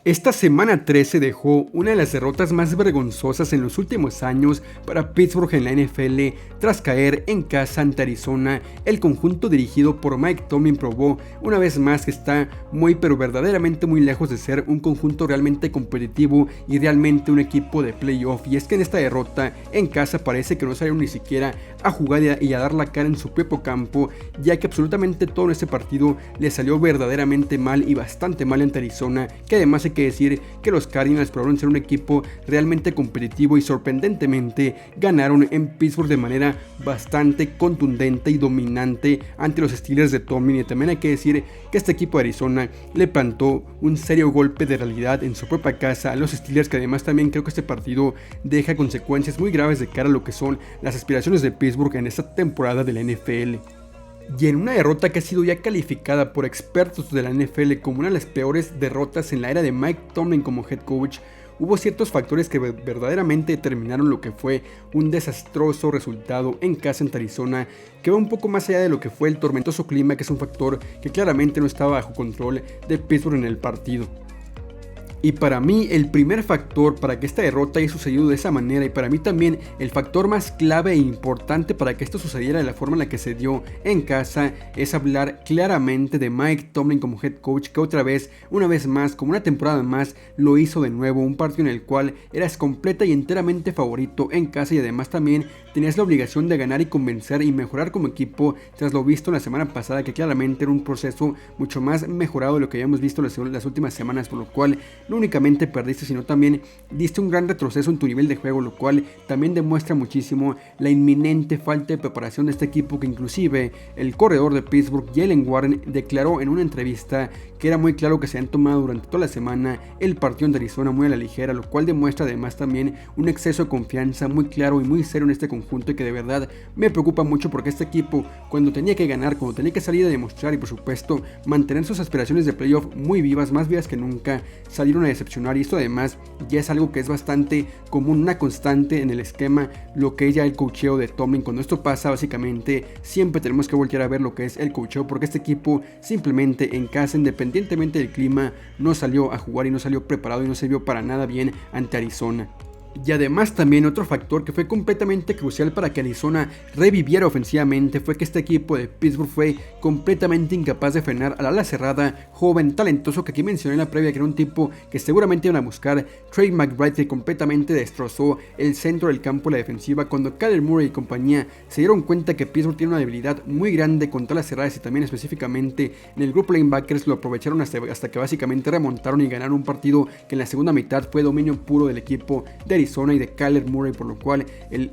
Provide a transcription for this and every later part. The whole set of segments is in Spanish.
Esta semana 13 dejó una de las derrotas más vergonzosas en los últimos años para Pittsburgh en la NFL tras caer en casa ante Arizona. El conjunto dirigido por Mike Tomlin probó una vez más que está pero verdaderamente muy lejos de ser un conjunto realmente competitivo y realmente un equipo de playoff. Y es que en esta derrota en casa parece que no salieron ni siquiera a jugar y a dar la cara en su propio campo, ya que absolutamente todo en este partido le salió verdaderamente mal y bastante mal ante Arizona, que además hay que decir que los Cardinals probaron ser un equipo realmente competitivo y sorprendentemente ganaron en Pittsburgh de manera bastante contundente y dominante ante los Steelers de Tomlin. Y también hay que decir que este equipo de Arizona le plantó un serio golpe de realidad en su propia casa a los Steelers, que además también creo que este partido deja consecuencias muy graves de cara a lo que son las aspiraciones de Pittsburgh en esta temporada de la NFL. Y en una derrota que ha sido ya calificada por expertos de la NFL como una de las peores derrotas en la era de Mike Tomlin como head coach, hubo ciertos factores que verdaderamente determinaron lo que fue un desastroso resultado en casa ante Arizona, que va un poco más allá de lo que fue el tormentoso clima, que es un factor que claramente no estaba bajo control de Pittsburgh en el partido. Y para mí el primer factor para que esta derrota haya sucedido de esa manera, y para mí también el factor más clave e importante para que esto sucediera de la forma en la que se dio en casa, es hablar claramente de Mike Tomlin como head coach, que una vez más, como una temporada más, lo hizo de nuevo. Un partido en el cual eras completa y enteramente favorito en casa, y además también tenías la obligación de ganar y convencer y mejorar como equipo tras lo visto la semana pasada, que claramente era un proceso mucho más mejorado de lo que habíamos visto las últimas semanas, por lo cual no únicamente perdiste, sino también diste un gran retroceso en tu nivel de juego, lo cual también demuestra muchísimo la inminente falta de preparación de este equipo, que inclusive el corredor de Pittsburgh, Jaylen Warren, declaró en una entrevista que era muy claro que se han tomado durante toda la semana el partido de Arizona muy a la ligera, lo cual demuestra además también un exceso de confianza muy claro y muy serio en este conjunto, y que de verdad me preocupa mucho, porque este equipo, cuando tenía que ganar, cuando tenía que salir a demostrar y por supuesto mantener sus aspiraciones de playoff muy vivas, más vivas que nunca, salieron a decepcionar. Y esto además ya es algo que es bastante común, una constante en el esquema, lo que es ya el coacheo de Tomlin. Cuando esto pasa, básicamente siempre tenemos que voltear a ver lo que es el coacheo, porque este equipo simplemente en casa, independientemente del clima, no salió a jugar y no salió preparado y no se vio para nada bien ante Arizona. Y además también otro factor que fue completamente crucial para que Arizona reviviera ofensivamente fue que este equipo de Pittsburgh fue completamente incapaz de frenar al ala cerrada, joven, talentoso, que aquí mencioné en la previa, que era un tipo que seguramente iban a buscar, Trey McBride, que completamente destrozó el centro del campo, la defensiva. Cuando Kyler Murray y compañía se dieron cuenta que Pittsburgh tiene una debilidad muy grande contra las cerradas y también específicamente en el grupo linebackers, lo aprovecharon hasta que básicamente remontaron y ganaron un partido que en la segunda mitad fue dominio puro del equipo de Arizona y de Kyler Murray, por lo cual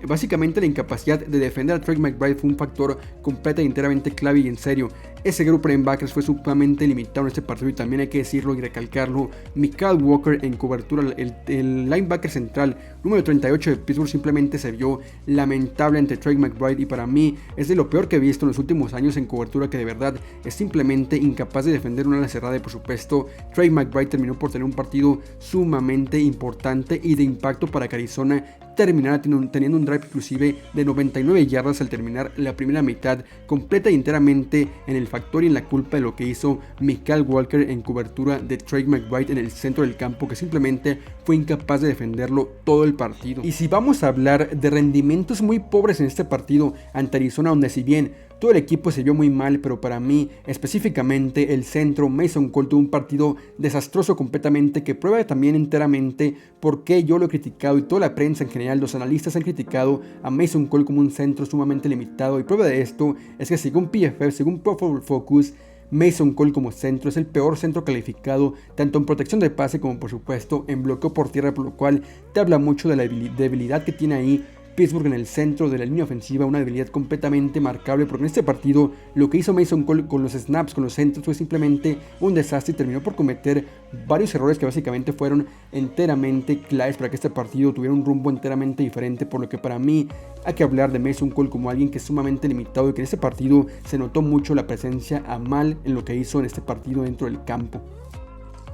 básicamente la incapacidad de defender a Trey McBride fue un factor completa y enteramente clave. Y en serio, ese grupo de linebackers fue sumamente limitado en este partido, y también hay que decirlo y recalcarlo, Mykal Walker en cobertura, el linebacker central número 38 de Pittsburgh, simplemente se vio lamentable ante Trey McBride, y para mí es de lo peor que he visto en los últimos años en cobertura, que de verdad es simplemente incapaz de defender una ala cerrada. Y por supuesto Trey McBride terminó por tener un partido sumamente importante y de impacto para que Arizona terminara teniendo un drive inclusive de 99 yardas al terminar la primera mitad, completa y enteramente en el factor y en la culpa de lo que hizo Mykal Walker en cobertura de Trey McBride en el centro del campo, que simplemente fue incapaz de defenderlo todo el partido. Y si vamos a hablar de rendimientos muy pobres en este partido ante Arizona, donde si bien todo el equipo se vio muy mal, pero para mí específicamente el centro, Mason Cole, tuvo un partido desastroso completamente, que prueba también enteramente por qué yo lo he criticado y toda la prensa en general, los analistas han criticado a Mason Cole como un centro sumamente limitado. Y prueba de esto es que según PFF, según Pro Football Focus, Mason Cole como centro es el peor centro calificado tanto en protección de pase como por supuesto en bloqueo por tierra, por lo cual te habla mucho de la debilidad que tiene ahí Pittsburgh en el centro de la línea ofensiva, una debilidad completamente marcable, porque en este partido lo que hizo Mason Cole con los snaps, con los centros, fue simplemente un desastre y terminó por cometer varios errores que básicamente fueron enteramente claves para que este partido tuviera un rumbo enteramente diferente, por lo que para mí hay que hablar de Mason Cole como alguien que es sumamente limitado y que en este partido se notó mucho la presencia a mal en lo que hizo en este partido dentro del campo.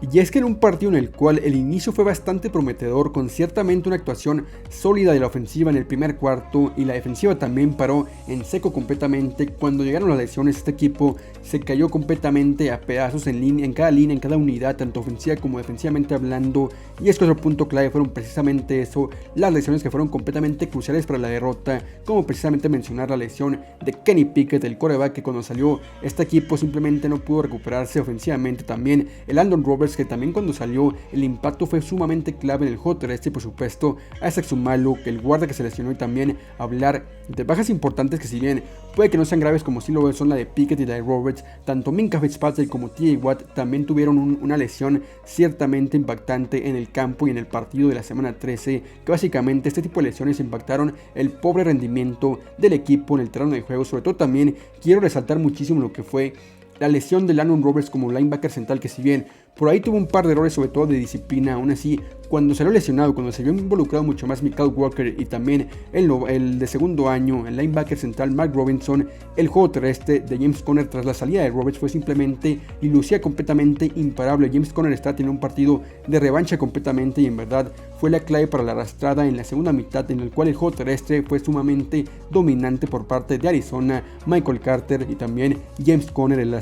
Y es que en un partido en el cual el inicio fue bastante prometedor, con ciertamente una actuación sólida de la ofensiva en el primer cuarto y la defensiva también paró en seco completamente, cuando llegaron las lesiones este equipo se cayó completamente a pedazos en cada línea, en cada unidad, tanto ofensiva como defensivamente hablando. Y es que otro punto clave fueron precisamente eso, las lesiones que fueron completamente cruciales para la derrota, como precisamente mencionar la lesión de Kenny Pickett, el quarterback, que cuando salió este equipo simplemente no pudo recuperarse ofensivamente. También el Landon Roberts, que también cuando salió el impacto fue sumamente clave en el juego terrestre, y por supuesto a Isaac Seumalo, que el guarda que se lesionó, y también hablar de bajas importantes que si bien puede que no sean graves como si lo son la de Pickett y la de Roberts, tanto Minkah Fitzpatrick como T.J. Watt también tuvieron una lesión ciertamente impactante en el campo y en el partido de la semana 13, que básicamente este tipo de lesiones impactaron el pobre rendimiento del equipo en el terreno de juego. Sobre todo también quiero resaltar muchísimo lo que fue la lesión de Landon Roberts como linebacker central, que si bien por ahí tuvo un par de errores, sobre todo de disciplina, aún así cuando salió lesionado, cuando se vio involucrado mucho más Mykal Walker y también el de segundo año, el linebacker central Mark Robinson, el juego terrestre de James Conner tras la salida de Roberts fue simplemente y lucía completamente imparable. James Conner está teniendo un partido de revancha completamente y en verdad fue la clave para la arrastrada en la segunda mitad, en el cual el juego terrestre fue sumamente dominante por parte de Arizona, Michael Carter y también James Conner, el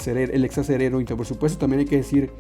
ex acerero. Y por supuesto también hay que decir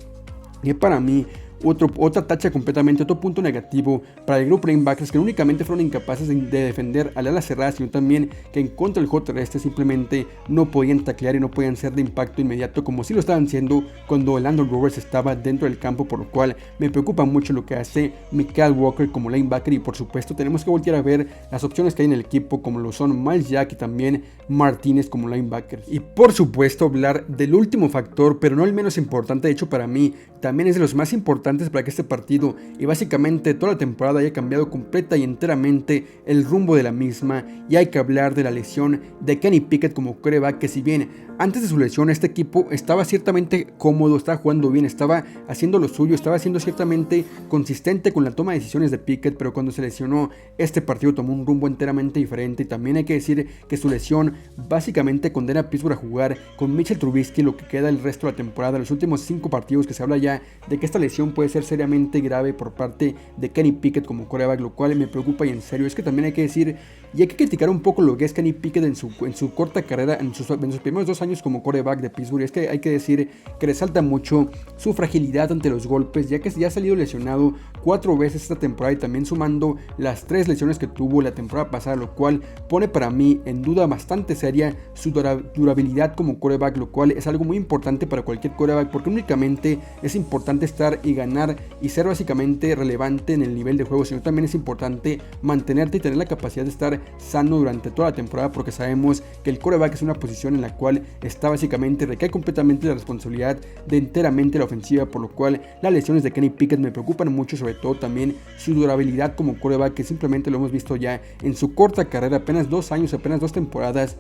que para mí otra tacha completamente, otro punto negativo para el grupo de linebackers, que no únicamente fueron incapaces de defender al ala cerrada, sino también que en contra del juego terrestre simplemente no podían taclear y no podían ser de impacto inmediato como si lo estaban haciendo cuando el Landon Roberts estaba dentro del campo, por lo cual me preocupa mucho lo que hace Mykal Walker como linebacker. Y por supuesto tenemos que voltear a ver las opciones que hay en el equipo, como lo son Miles Jack y también Martínez como linebacker. Y por supuesto hablar del último factor, pero no el menos importante, de hecho para mí también es de los más importantes para que este partido y básicamente toda la temporada haya cambiado completa y enteramente el rumbo de la misma. Y hay que hablar de la lesión de Kenny Pickett como quarterback, que si bien antes de su lesión este equipo estaba ciertamente cómodo, estaba jugando bien, estaba haciendo lo suyo, estaba siendo ciertamente consistente con la toma de decisiones de Pickett, pero cuando se lesionó este partido tomó un rumbo enteramente diferente. Y también hay que decir que su lesión básicamente condena a Pittsburgh a jugar con Mitchell Trubisky lo que queda el resto de la temporada. Los últimos 5 partidos que se habla ya de que esta lesión puede ser seriamente grave por parte de Kenny Pickett como quarterback, lo cual me preocupa y en serio. Es que también hay que decir y hay que criticar un poco lo que es Kenny Pickett en su corta carrera, en sus primeros 2 años como quarterback de Pittsburgh. Es que hay que decir que resalta mucho su fragilidad ante los golpes, ya que ya ha salido lesionado 4 veces esta temporada y también sumando las 3 lesiones que tuvo la temporada pasada, lo cual pone para mí en duda bastante seria su durabilidad como quarterback, lo cual es algo muy importante para cualquier quarterback, porque únicamente es importante estar y ganar y ser básicamente relevante en el nivel de juego, sino también es importante mantenerte y tener la capacidad de estar sano durante toda la temporada, porque sabemos que el quarterback es una posición en la cual está básicamente, recae completamente la responsabilidad de enteramente la ofensiva, por lo cual las lesiones de Kenny Pickett me preocupan mucho, sobre todo también su durabilidad como quarterback, que simplemente lo hemos visto ya en su corta carrera, apenas 2 años, apenas 2 temporadas.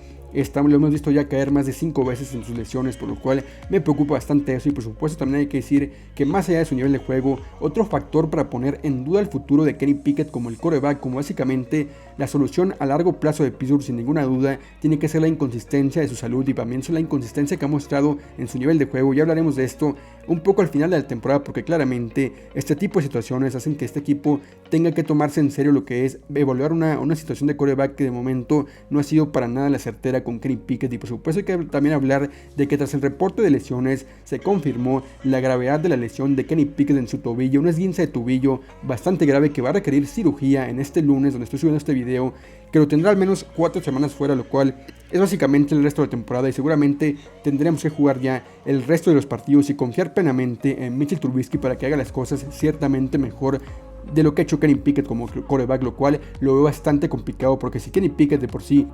Lo hemos visto ya caer más de 5 veces en sus lesiones, por lo cual me preocupa bastante eso. Y por supuesto también hay que decir que más allá de su nivel de juego, otro factor para poner en duda el futuro de Kenny Pickett como el quarterback, como básicamente la solución a largo plazo de Pittsburgh sin ninguna duda, tiene que ser la inconsistencia de su salud y también la inconsistencia que ha mostrado en su nivel de juego. Ya hablaremos de esto un poco al final de la temporada, porque claramente este tipo de situaciones hacen que este equipo tenga que tomarse en serio lo que es evaluar una situación de quarterback que de momento no ha sido para nada la certera con Kenny Pickett. Y por supuesto hay que también hablar de que tras el reporte de lesiones se confirmó la gravedad de la lesión de Kenny Pickett en su tobillo, un esguince de tobillo bastante grave que va a requerir cirugía en este lunes donde estoy subiendo este video, que lo tendrá al menos 4 semanas fuera, lo cual es básicamente el resto de la temporada y seguramente tendremos que jugar ya el resto de los partidos y confiar plenamente en Mitchell Trubisky para que haga las cosas ciertamente mejor de lo que ha hecho Kenny Pickett como quarterback, lo cual lo veo bastante complicado, porque si Kenny Pickett de por sí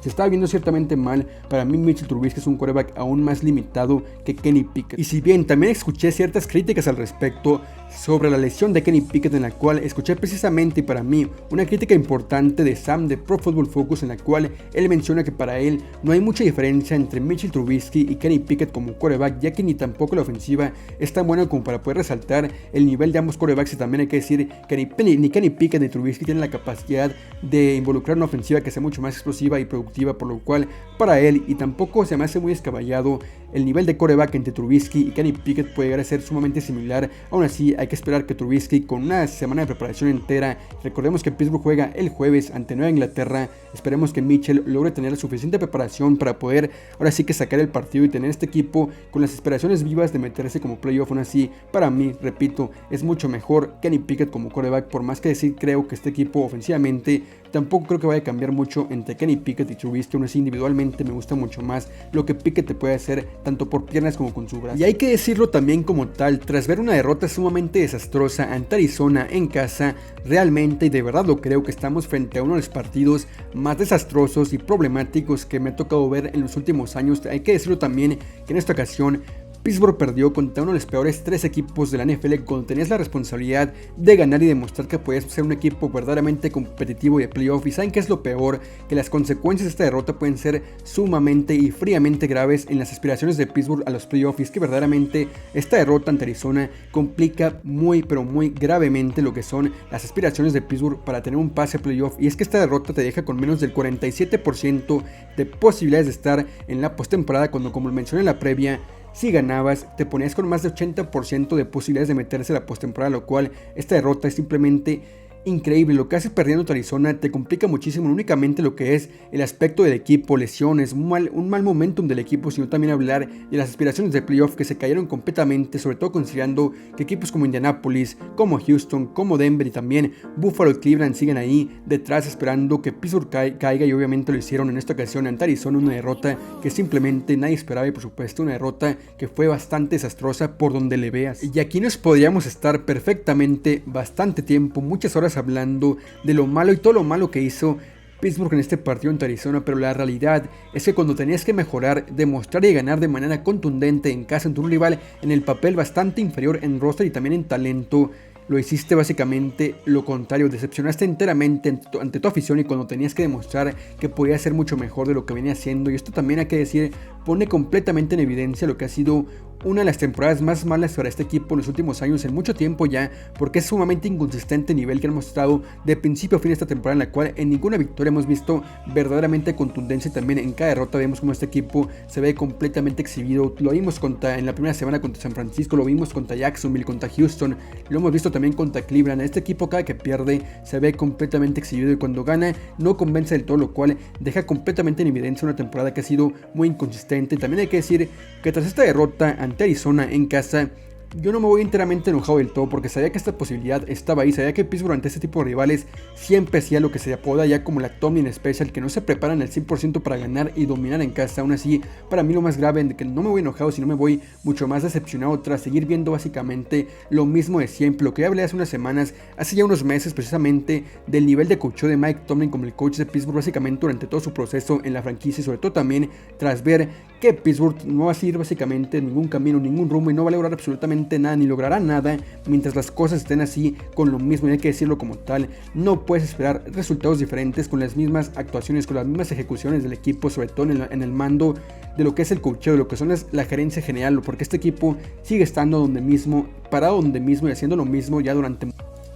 se estaba viendo ciertamente mal, para mí Mitchell Trubisky es un quarterback aún más limitado que Kenny Pickett. Y si bien también escuché ciertas críticas al respecto sobre la lesión de Kenny Pickett, en la cual escuché precisamente para mí una crítica importante de Sam de Pro Football Focus, en la cual él menciona que para él no hay mucha diferencia entre Mitchell Trubisky y Kenny Pickett como quarterback, ya que ni tampoco la ofensiva es tan buena como para poder resaltar el nivel de ambos quarterbacks. Y también hay que decir que ni Kenny Pickett ni Trubisky tienen la capacidad de involucrar una ofensiva que sea mucho más explosiva y productiva productiva, por lo cual para él, y tampoco se me hace muy descabellado, el nivel de quarterback entre Trubisky y Kenny Pickett puede llegar a ser sumamente similar. Aún así, hay que esperar que Trubisky, con una semana de preparación entera, recordemos que Pittsburgh juega el jueves ante Nueva Inglaterra, esperemos que Mitchell logre tener la suficiente preparación para poder ahora sí que sacar el partido y tener este equipo con las aspiraciones vivas de meterse como playoff. Aún así, para mí, repito, es mucho mejor Kenny Pickett como quarterback, por más que decir, creo que este equipo ofensivamente tampoco creo que vaya a cambiar mucho entre Kenny Pickett y Trubisky. Aún así, individualmente me gusta mucho más lo que Pickett te puede hacer, tanto por piernas como con su brazo. Y hay que decirlo también como tal, tras ver una derrota sumamente desastrosa ante Arizona en casa, realmente y de verdad lo creo que estamos frente a uno de los partidos más desastrosos y problemáticos que me ha tocado ver en los últimos años. Hay que decirlo también que en esta ocasión Pittsburgh perdió contra uno de los peores 3 equipos de la NFL cuando tenías la responsabilidad de ganar y demostrar que podías ser un equipo verdaderamente competitivo y de playoff. Y saben que es lo peor, que las consecuencias de esta derrota pueden ser sumamente y fríamente graves en las aspiraciones de Pittsburgh a los playoffs. Y es que verdaderamente esta derrota ante Arizona complica muy pero muy gravemente lo que son las aspiraciones de Pittsburgh para tener un pase a playoff. Y es que esta derrota te deja con menos del 47% de posibilidades de estar en la postemporada, cuando, como mencioné en la previa, si ganabas, te ponías con más de 80% de posibilidades de meterse a la postemporada, lo cual esta derrota es simplemente increíble. Lo que haces perdiendo Arizona te complica muchísimo, no únicamente lo que es el aspecto del equipo, lesiones, un mal momentum del equipo, sino también hablar de las aspiraciones de playoff que se cayeron completamente, sobre todo considerando que equipos como Indianapolis, como Houston, como Denver y también Buffalo y Cleveland siguen ahí detrás esperando que Pittsburgh caiga, y obviamente lo hicieron en esta ocasión ante Arizona, una derrota que simplemente nadie esperaba y por supuesto una derrota que fue bastante desastrosa por donde le veas. Y aquí nos podríamos estar perfectamente bastante tiempo, muchas horas hablando de lo malo y todo lo malo que hizo Pittsburgh en este partido ante Arizona, pero la realidad es que cuando tenías que mejorar, demostrar y ganar de manera contundente en casa ante un rival en el papel bastante inferior en roster y también en talento, lo hiciste básicamente lo contrario, decepcionaste enteramente ante tu afición, y cuando tenías que demostrar que podías ser mucho mejor de lo que venía haciendo. Y esto también hay que decir, pone completamente en evidencia lo que ha sido una de las temporadas más malas para este equipo en los últimos años, en mucho tiempo ya, porque es sumamente inconsistente el nivel que han mostrado de principio a fin de esta temporada, en la cual en ninguna victoria hemos visto verdaderamente contundencia, y también en cada derrota vemos como este equipo se ve completamente exhibido. Lo vimos en la primera semana contra San Francisco, lo vimos contra Jacksonville, contra Houston, lo hemos visto también contra Cleveland. Este equipo cada que pierde se ve completamente exhibido, y cuando gana no convence del todo, lo cual deja completamente en evidencia una temporada que ha sido muy inconsistente. También hay que decir que tras esta derrota ante Arizona en casa, yo no me voy enteramente enojado del todo, porque sabía que esta posibilidad estaba ahí, sabía que Pittsburgh ante este tipo de rivales siempre hacía lo que se apoda ya como la Tomlin Special, que no se preparan al 100% para ganar y dominar en casa. Aún así, para mí lo más grave es que no me voy enojado, sino me voy mucho más decepcionado tras seguir viendo básicamente lo mismo de siempre, lo que ya hablé hace unas semanas, hace ya unos meses precisamente, del nivel de coacheo de Mike Tomlin como el coach de Pittsburgh básicamente durante todo su proceso en la franquicia, y sobre todo también tras ver que Pittsburgh no va a seguir básicamente ningún camino, ningún rumbo, y no va a lograr absolutamente nada, ni logrará nada mientras las cosas estén así con lo mismo. Y hay que decirlo como tal, no puedes esperar resultados diferentes con las mismas actuaciones, con las mismas ejecuciones del equipo, sobre todo en el mando de lo que es el coacheo, de lo que son la gerencia general, porque este equipo sigue estando donde mismo, parado donde mismo y haciendo lo mismo ya durante...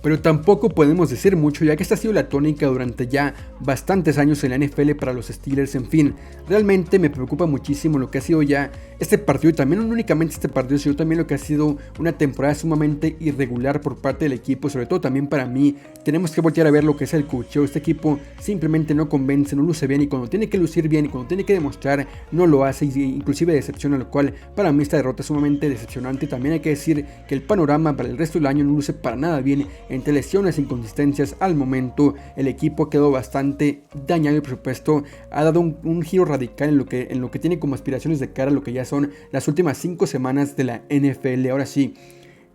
Pero tampoco podemos decir mucho, ya que esta ha sido la tónica durante ya bastantes años en la NFL para los Steelers. En fin, realmente me preocupa muchísimo lo que ha sido ya este partido, y también no únicamente este partido, sino también lo que ha sido una temporada sumamente irregular por parte del equipo, sobre todo también para mí. Tenemos que voltear a ver lo que es el coacheo. Este equipo simplemente no convence, no luce bien, y cuando tiene que lucir bien y cuando tiene que demostrar no lo hace, y inclusive decepciona, lo cual para mí esta derrota es sumamente decepcionante. También hay que decir que el panorama para el resto del año no luce para nada bien. Entre lesiones e inconsistencias, al momento el equipo quedó bastante dañado y por supuesto ha dado un giro radical en lo que tiene como aspiraciones de cara a lo que ya son las últimas 5 semanas de la NFL. Ahora sí,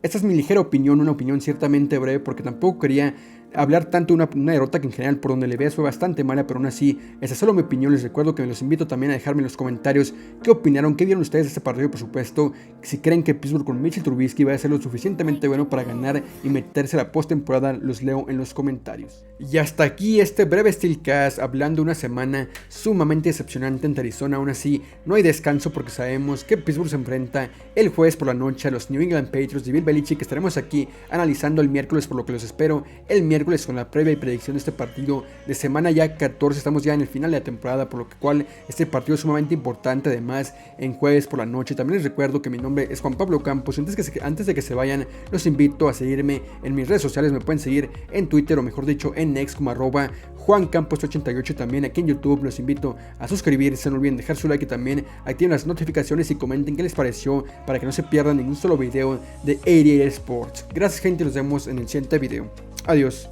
esta es mi ligera opinión, una opinión ciertamente breve, porque tampoco quería hablar tanto de una derrota que en general por donde le veas fue bastante mala, pero aún así, esa es solo mi opinión. Les recuerdo que me los invito también a dejarme en los comentarios qué opinaron, qué vieron ustedes de este partido, por supuesto, si creen que Pittsburgh con Mitchell Trubisky va a ser lo suficientemente bueno para ganar y meterse a la postemporada. Los leo en los comentarios. Y hasta aquí este breve Steelcast, hablando de una semana sumamente decepcionante ante Arizona. Aún así, no hay descanso porque sabemos que Pittsburgh se enfrenta el jueves por la noche a los New England Patriots de Bill Belichick, que estaremos aquí analizando el miércoles, por lo que los espero el miércoles miércoles con la previa y predicción de este partido de semana ya 14. Estamos ya en el final de la temporada, por lo cual este partido es sumamente importante. Además, en jueves por la noche. También les recuerdo que mi nombre es Juan Pablo Campos. Antes de que se vayan, los invito a seguirme en mis redes sociales. Me pueden seguir en Twitter, o mejor dicho en X, como @JuanCampos88. También aquí en YouTube los invito a suscribirse. No olviden dejar su like y también activen las notificaciones y comenten qué les pareció para que no se pierdan ningún solo video de 88 Sports. Gracias, gente, nos vemos en el siguiente video. Adiós.